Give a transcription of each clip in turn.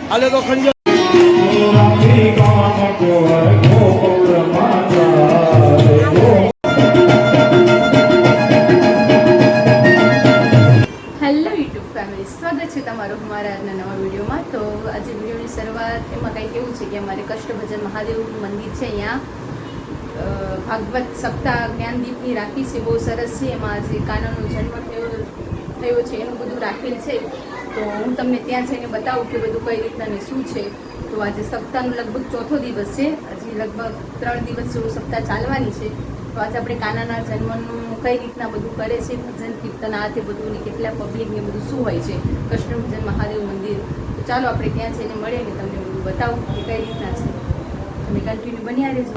હાલે તો ખંજર સ્વાગત છે તમારું અમારા આજના નવા વિડીયોમાં. તો આજે વિડીયોની શરૂઆત એમાં કંઈક એવું છે કે અમારે કષ્ટભજન મહાદેવ મંદિર છે, અહીંયા ભાગવત સપ્તાહ જ્ઞાનદીપની રાખી છે, બહુ સરસ છે. એમાં આજે કાનાનો જન્મ થયો છે એનું બધું રાખેલ છે. તો હું તમને ત્યાં જઈને બતાવું કે બધું કઈ રીતના ને શું છે. તો આજે સપ્તાહનો લગભગ ચોથો દિવસ છે, હજી લગભગ 3 દિવસ જેવું સપ્તાહ ચાલવાની છે. તો આજે આપણે કાનાના જન્મનું કઈ રીતના બધું કરે છે, ભજન કીર્તન આ તે બધું ને કેટલા પબ્લિક ને બધું શું હોય છે કૃષ્ણભજન મહાદેવ મંદિર. તો ચાલો આપણે ત્યાં જઈને મળીએ ને તમને બધું બતાવું કે કઈ રીતના છે. તમે કન્ટિન્યુ બન્યા રહેજો.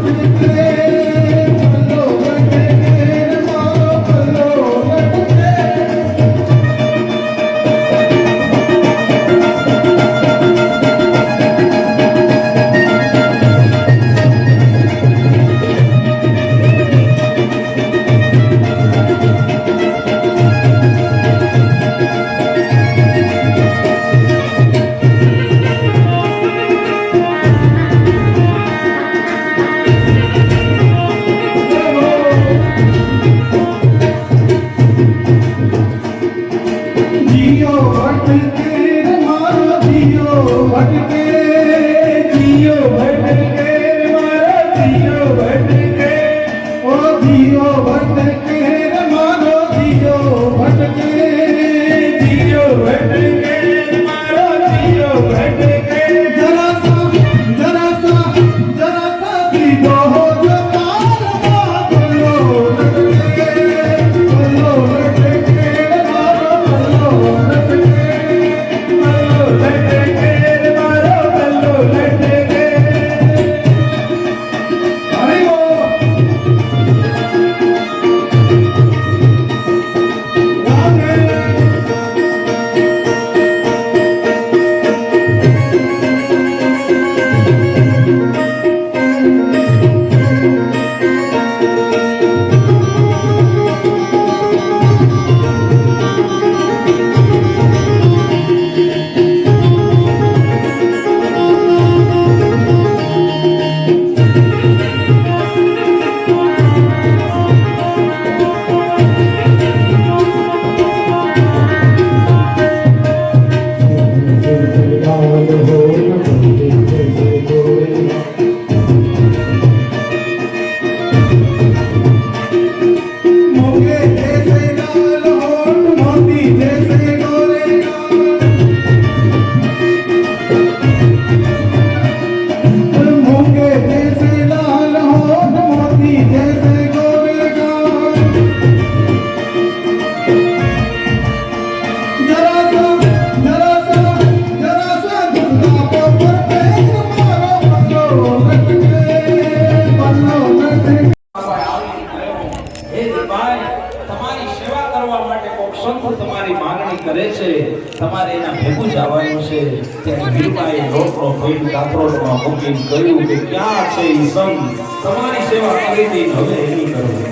તમારે એના ભેગું જવાનું છે. ત્યાં વીરબાઈ રોટલો ભઈલ કાતરોડમાં મૂકીને કહ્યું કે ક્યાં છે ઈ સંત, તમારી સેવા કરી દી, હવે એની કરવું.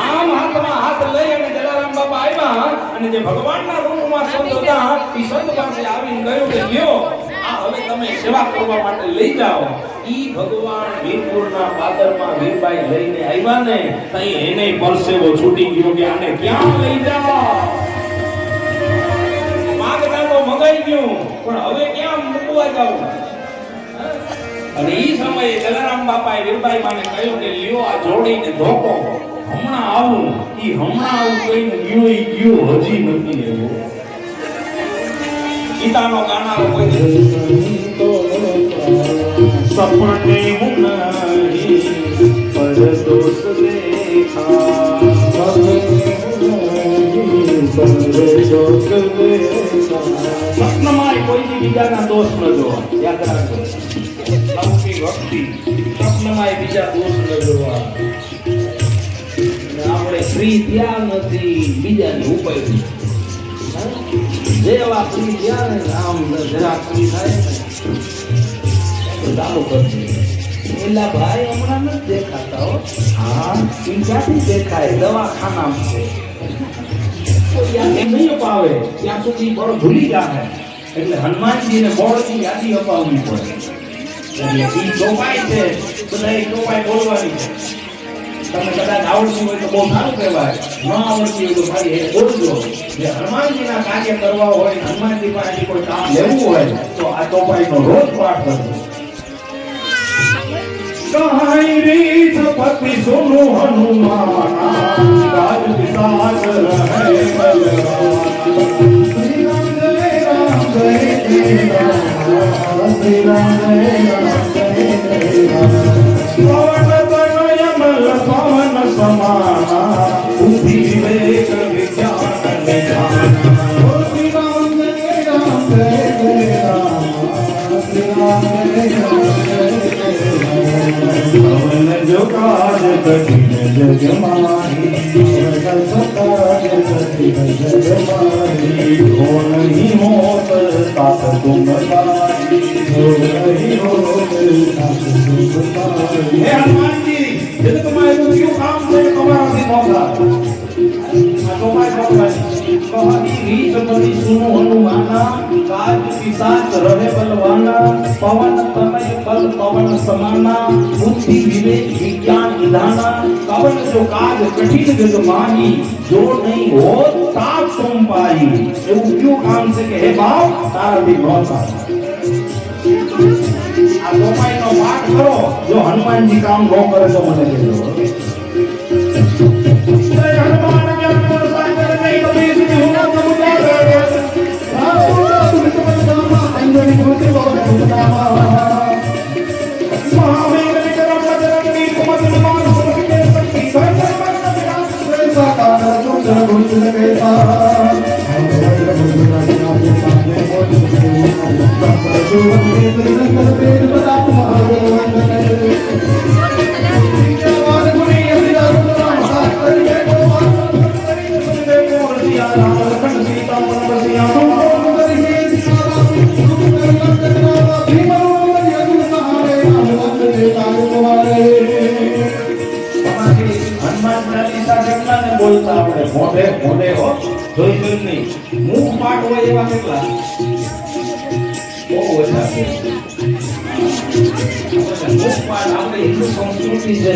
આમ હાથમાં હાથ લઈ અને જલારામ બાપા આવ્યા અને જે ભગવાનના રૂપમાં સંત હતા ઈ સંત પાસે આવીને કહ્યું કે લ્યો આ હવે તમે સેવા કરવા માટે લઈ જાઓ. ઈ ભગવાન વીરપુરના પાદરમાં વીરબાઈ લઈને આવ્યા ને તઈ એને પરસેવો છૂટી ગયો કે આને ક્યાં લઈ જાઓ. મંગાઈ ગયું પણ હવે ક્યાં મૂકવા જાવ. અને ઈ સમયે જલારામ બાપાએ વીરબાઈ માને કહ્યું કે લ્યો આ જોડીને ધોકો, હમણાં આવું. ઈ હમણાં આવું કહીને ગયો ઈ ગયો, હજી નથી આવ્યો. ગીતાનો ગાનારો કોઈ સપને મુનાઈ પરદોષ દેખા સપનામાં કોઈ બીજાના દોષ ન જોવા. યાદ રાખજો, લૌકિક ભક્તિ સપનામાં બીજા દોષ ન જોવા. આપણે ફ્રી થયા નથી બીજાની ઉપાય. જેવા ફ્રી થયા ને આમ જરા ફ્રી થાય ને ચાલુ કરજો. એલા ભાઈ હમણાં નથી દેખાતા હો. હા ઈ ક્યાંથી દેખાય? દવાખાનામાં છે. તો યાદ નહીં અપાવે ત્યાં સુધી બળ ભૂલી જાય. એટલે હનુમાનજીને બળની યાદી અપાવવી પડે. એટલે ઈ ચોપાઈ છે, બધા ઈ ચોપાઈ બોલવાની છે. તમને કદાચ આવડતું હોય તો બહુ સારું કહેવાય, ન આવડતું હોય તો મારી એ બોલજો. જે હનુમાનજીના કાર્ય કરવા હોય, હનુમાનજી પાસેથી કોઈ કામ લેવું હોય તો આ ચોપાઈનો રોજ પાઠ કરજો. કહાઈ રીત પતિ સુનો હનુમાના, કાજ વિસાજ રહે બલરામ. શ્રી રામ જય રામ જય જય રામ, શ્રી રામ જય રામ જય જય રામ. પવન તનયમલ પવન સમાના, બુદ્ધિ વિવેક વિજ્ઞાન નિધાન. શ્રી રામ જય રામ જય જય રામ, શ્રી રામ જય રામ જય જય રામ. પવન જો કાજ કઠિન જગ માહી, પવન જો કાજ કઠિન જગ માહી. હો નહીં હોત તાપ તુમ તારી, હો નહીં હોત તાપ તુમ તારી. હે હનુમાનજી, જે તમારે શું કામ છે તમારાથી મોકલા. આ તો મારી મોકલાની કહી રીત પતિ સુનો હનુમાના, કાજ પિશાચ રહે બલવાના. પવન તનય બલ પવન સમાના, બુદ્ધિ વિવેક વિજ્ઞાન નિધાના. પવન જો કાજ કઠિન જગ માહી, જો નહીં હોત તાપ તુમ પાઈ. એવું કયું કામ છે કે હે બાપ તારાથી ન થાય? આ ચોપાઈનો પાઠ કરો. જો હનુમાનજી કામ ન કરે તો મને કહેજો. જય હનુમાન જ્ઞાન સાગર નહીં કબીર સિંહ હુના સમુદાય. રામ તુમ સમજામા અંજની જ્યોતિ બહુદામા. મહાવીર વિક્રમ બજરંગી કુમત નિમાન સુરભિકે શક્તિ ધૈર્ય બળ વિરાટ સાકાર સુંદર ગુંજન વેતા. બોલતા આપણે મોઢે મોઢે હો, જોઈ જોઈ નહીં. મુખ પાઠ હોય એવા કેટલા બહુ ઓછા છે. મુખ પાઠ આપણે હિન્દુ સંસ્કૃતિ છે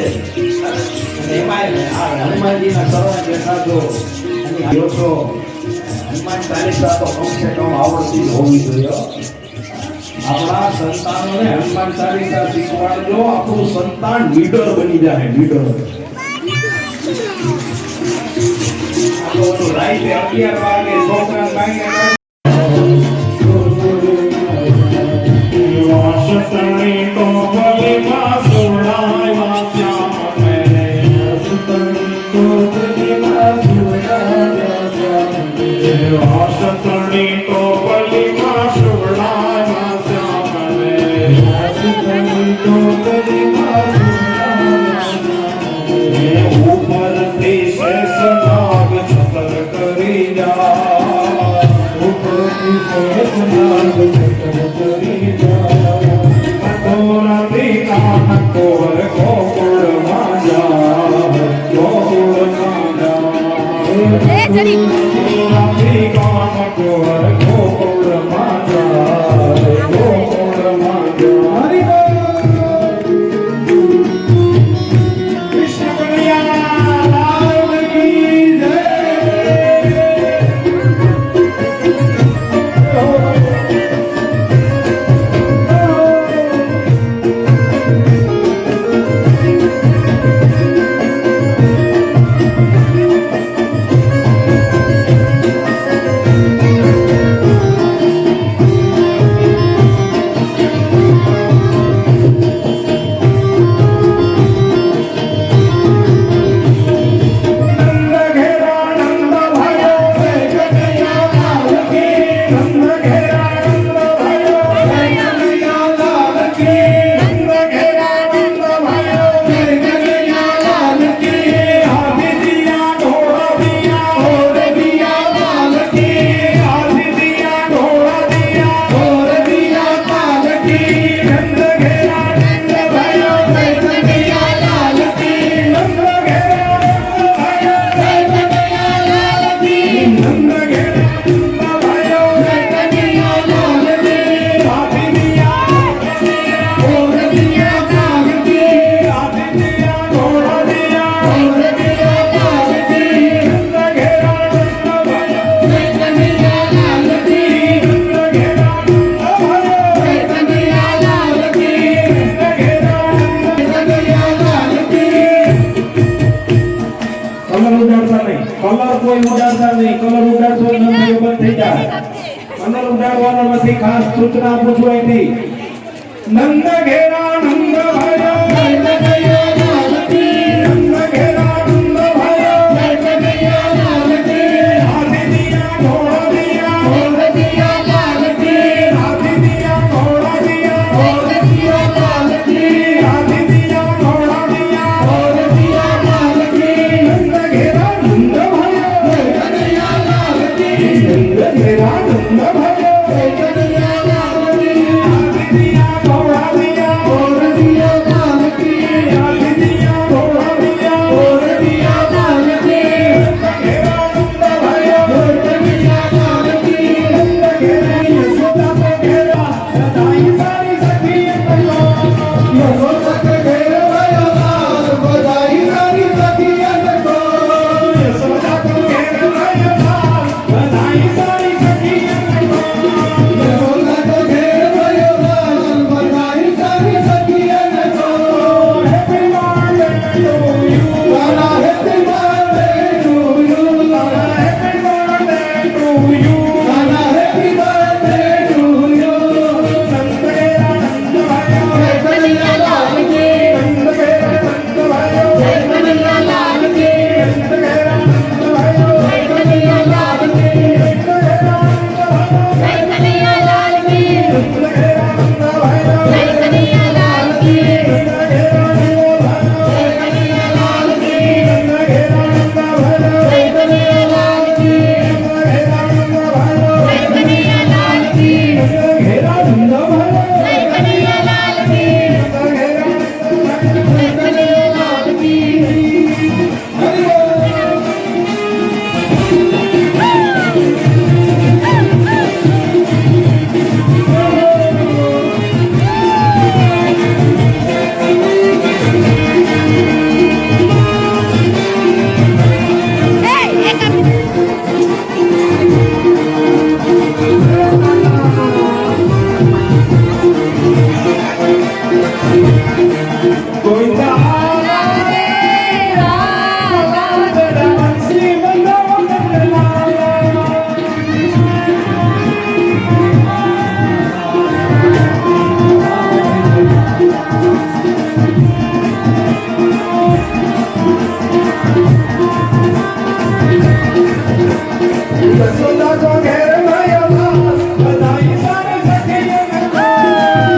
અને એમાં આ હનુમાનજીના શરણ બેઠા છો અને આવ્યો છો. હનુમાન ચાલીસા તો કમસે કમ આવડતી જ હોવી જોઈએ. આપણા સંતાનોને હનુમાન ચાલીસા શીખવાડજો. આપણું સંતાન લીડર બની જાય. લીડર રાઈતે 11 વાગે છોકરા માંગે વાસતણી તો ભલે વાસુડાય વાસ્યા મને. વાસતણી તો ભલે વાસુડાય વાસ્યા મને. વાસતણી તો ભલે વાસુડાય વાસ્યા મને. વાસતણી તો ભલે વાસુડાય વાસ્યા મને. ઉપરથી શેષનાગ છતર કરી જા, ઉપરથી શેષનાગ છતર કરી જા. કટોરાથી કાન કોર ગોકુળમાં જા, ગોકુળમાં જા. કટોરાથી કાન કોર ગોકુળમાં જા, ગોકુળમાં જા. ઘોડા દિયા લાલ કી નંદ ઘેરા નંદ ભાયો કનૈયા લાલ કી નંદ ઘેરા નંદ ભાયો કનૈયા લાલ કી નંદ ઘેરા નંદ કનૈયા લાલ કી કલર ઉડાડતા નહીં કલર કોઈ ઉડાડતા નહીં કલર ઉડાડશો નંદ બંધ થઈ જાય કલર ઉડાડવાનો નથી ખાસ સૂચના આપું છું અહીંથી નંદ ઘેરા નંદ ભાયો કનૈયા લાલ કી નંદ ઘેરા નંદ ભાયો કનૈયા લાલ કી હાથી દિયા ઘોડા દિયા લાલ કી હાથી દિયા ઘોડા દિયા લાલ કી હાથી દિયા ઘોડા દિયા લાલ કી નંદ ઘેરા નંદ ભાયો કનૈયા લાલ કી નંદ ઘેરા નંદ ભાયો કનૈયા લાલ કી હાથી દિયા ઘોડા દિયા લાલ કી હાથી દિયા ઘોડા દિયા લાલ કી નંદ ઘેરા નંદ ભાયો કનૈયા લાલ કી નંદ ઘેરા યશોદા કો ઘેરા બધાઈ સારી સખી કયો યશોદા કો ઘેરા ભાયો લાલ બધાઈ સારી સખી કયો યશોદા કો ઘેરા ભાયો લાલ બધાઈ સારી સખી કયો યશોદા કો ઘેરા ભાયો લાલ બધાઈ સારી સખી કયો happy birthday to you Lala happy birthday to you Lala happy birthday to you Lala happy birthday to you Nand ઘેરા નંદ ભાયો કનૈયા લાલ કી નંદ ઘેરા નંદ ભાયો કનૈયા લાલ કી નંદ ઘેરા નંદ ભાયો કનૈયા લાલ કી નંદ ઘેરા નંદ ભાયો કનૈયા લાલ કી નંદ ઘેરા નંદ ભાયો કનૈયા લાલ કી નંદ ઘેરા નંદ ભાયો કનૈયા લાલ કી નંદ ઘેરા નંદ ભાયો કનૈયા લાલ કી નંદ ઘેરા નંદ ભાયો કનૈયા લાલ કી નંદ ઘેરા નંદ ભાયો કનૈયા લાલ કી નંદ ઘેરા નંદ ભાયો કનૈયા લાલ કી હરિ બોલ ગોવિંદા શ્રી યશોદા કો ઘેર ભાયો લાલ બધાઈ સારી સખી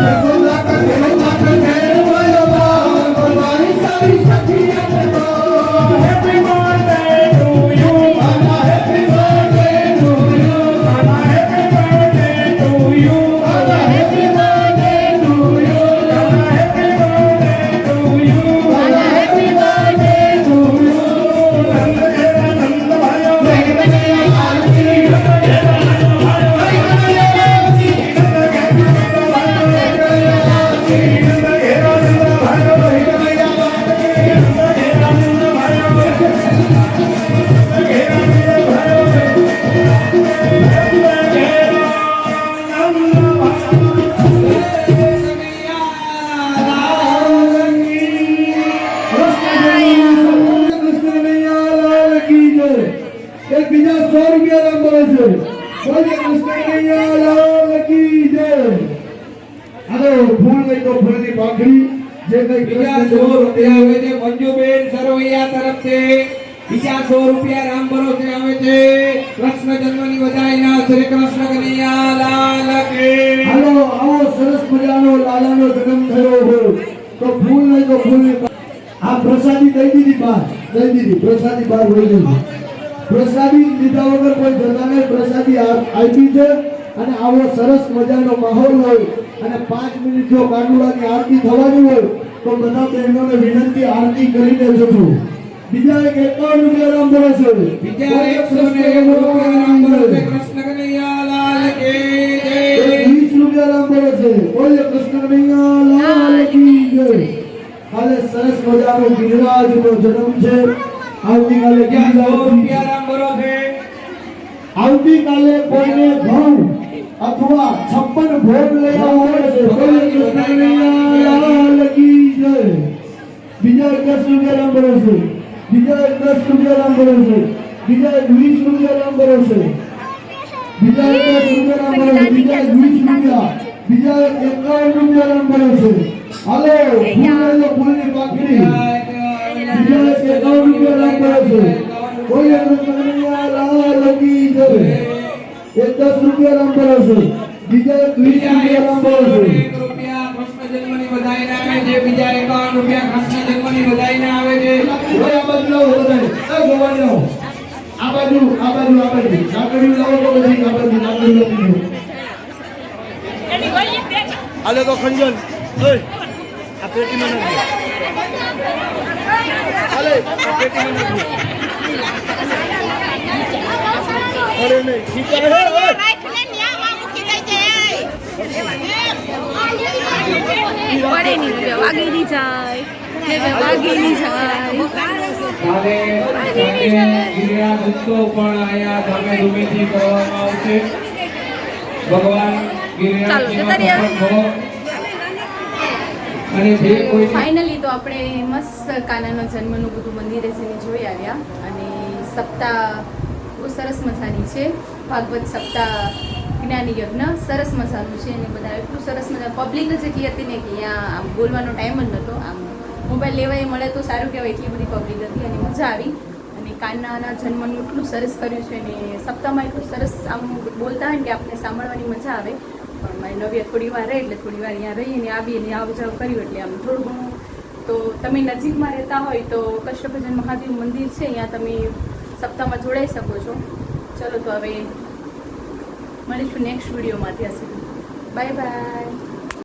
યશોદા કો ઘેર ભાયો લાલ બધાઈ સારી સખી happy birthday to you Lala happy birthday to you Lala happy birthday to you Lala happy birthday to you Lala happy birthday to you Lala happy birthday to you Nand ઘેરા નંદ ભાયો કનૈયા લાલ કી નંદ ઘેરા નંદ ભાયો કનૈયા લાલ કી નંદ ઘેરા નંદ ભાયો કનૈયા લાલ કી નંદ ઘેરા નંદ ભાયો કનૈયા લાલ કી નંદ ઘેરા નંદ ભાયો એક બીજા 100 રૂપિયા રામ બોલે છે બોલે કૃષ્ણ કનૈયા લાલ કી જય આનો ફૂલ લઈ તો ફૂલની પાંખડી જે કઈ બીજા 100 રૂપિયા આવે છે મંજુબેન સરવૈયા તરફથી બીજા 100 રૂપિયા રામ ભરોસે આવે છે કૃષ્ણ જન્મની વધાઈના શ્રી કૃષ્ણ કનૈયા લાલ કી હાલો આવો સરસ મજાનો લાલાનો જન્મ થયો હોય તો ફૂલ લઈ તો ફૂલની આ પ્રસાદી દઈ દીધી બહાર દઈ દીધી પ્રસાદી બહાર હોઈ ગઈ પ્રસાદી લીધા વગર કોઈ જનાને પ્રસાદી આપી છે અને આવો સરસ મજાનો માહોલ હોય અને 5 મિનિટ જો કાંડુલાની આરતી થવાની હોય તો બધા બહેનોને વિનંતી આરતી કરીને જજો બીજા એક 51 રૂપિયા રામ બોલે છે બીજા 101 રૂપિયા રામ ભરોસે કૃષ્ણ કનૈયા લાલ કી જય 20 રૂપિયા રામ બોલે છે બોલે કૃષ્ણ કનૈયા લાલ કી જય કાલે સરસ મજાનો ગિરિરાજનો જન્મ છે. આવતીકાલે રૂપિયા 100 રૂપિયા રામ ભરો છે. આવતીકાલે કોઈને ઘઉં અથવા 56 ભોગ લઈ આવવાનો છે. બોલો કૃષ્ણ કનૈયા લગી જય. બીજા 10 રૂપિયા રામ ભરો છે. બીજા 10 રૂપિયા રામ ભરો છે. બીજા 20 રૂપિયા રામ ભરો છે. બીજા 10 રૂપિયા રામ ભરો છે. બીજા 20 રૂપિયા. બીજા 51 રૂપિયા રામ ભરો છે. હાલો ફૂલની પાકડી. બીજા 51 રૂપિયા રામ ભરો છે. બોલો કૃષ્ણ કનૈયા લગી જય. એક 10 રૂપિયા રામ ભરો છે. બીજા 20 રૂપિયા રામ ભરો છે. 1 રૂપિયા કૃષ્ણ જન્મની વધાઈને આવે છે. બીજા 51 રૂપિયા કૃષ્ણ જન્મની વધાઈને આવે છે. ઓય આ બાજુ લાવો બધાય. એ ગોવાળ લાવો. આ બાજુ નાકડી લાવો તો બધી આ બાજુ નાકડી લાવો. હાલે તો ખંજન. ઓય આ પેટીમાં નાખી. હાલે આ પેટીમાં નાખી. અરે નહીં ઠીક છે. પડે નહીં રૂપિયા વાગી નહીં જાય વાગી નહીં જાય કાલે ગિરિરાજ ઉત્સવ પણ અહીંયા ધામે ધૂમેથી કરવામાં આવશે. ભગવાન ગિરિરાજજીનો સફળ ભવો. અને જે કોઈ ફાઇનલી તો આપણે મસ્ત કાનાનો જન્મનું બધું મંદિરે જઈને જોઈ આવ્યા અને સપ્તાહ બહુ સરસ મજાની છે. ભાગવત સપ્તાહ જ્ઞાની યજ્ઞ સરસ મજાનું છે અને બધા એટલું સરસ મજા પબ્લિક જ એટલી હતી ને કે અહીંયા આમ બોલવાનો ટાઈમ જ નહોતો. આમ મોબાઈલ લેવાય મળે તો સારું કહેવાય, એટલી બધી પબ્લિક હતી અને મજા આવી. અને કાનાના જન્મનું એટલું સરસ કર્યું છે અને સપ્તાહમાં એટલું સરસ આમ બોલતા હોય ને કે આપણને સાંભળવાની મજા આવે. પણ મારી નવ્યા થોડી વાર રહે એટલે થોડી વાર અહીંયા રહીને આવીને આવ જાવ કર્યું એટલે આમ થોડું ઘણું. તો તમે નજીકમાં રહેતા હોય તો કષ્ટભજન મહાદેવ મંદિર છે, અહીંયા તમે સપ્તાહમાં જોડાઈ શકો છો. ચલો તો હવે મળીશું નેક્સ્ટ વિડીયોમાં. ત્યાં સુધી બાય બાય.